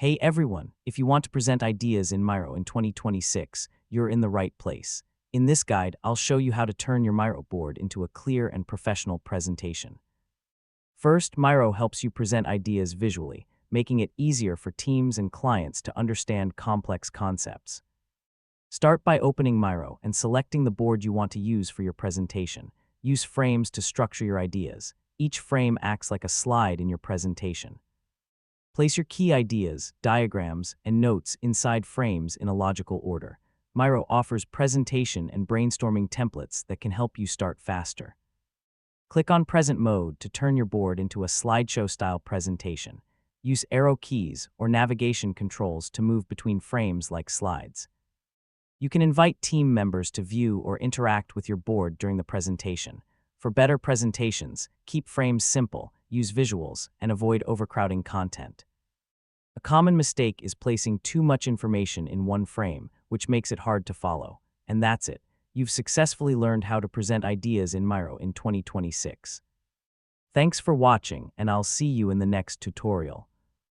Hey everyone, if you want to present ideas in Miro in 2026, you're in the right place. In this guide, I'll show you how to turn your Miro board into a clear and professional presentation. First, Miro helps you present ideas visually, making it easier for teams and clients to understand complex concepts. Start by opening Miro and selecting the board you want to use for your presentation. Use frames to structure your ideas. Each frame acts like a slide in your presentation. Place your key ideas, diagrams, and notes inside frames in a logical order. Miro offers presentation and brainstorming templates that can help you start faster. Click on Present Mode to turn your board into a slideshow-style presentation. Use arrow keys or navigation controls to move between frames like slides. You can invite team members to view or interact with your board during the presentation. For better presentations, keep frames simple, use visuals, and avoid overcrowding content. A common mistake is placing too much information in one frame, which makes it hard to follow. And that's it. You've successfully learned how to present ideas in Miro in 2026. Thanks for watching, and I'll see you in the next tutorial.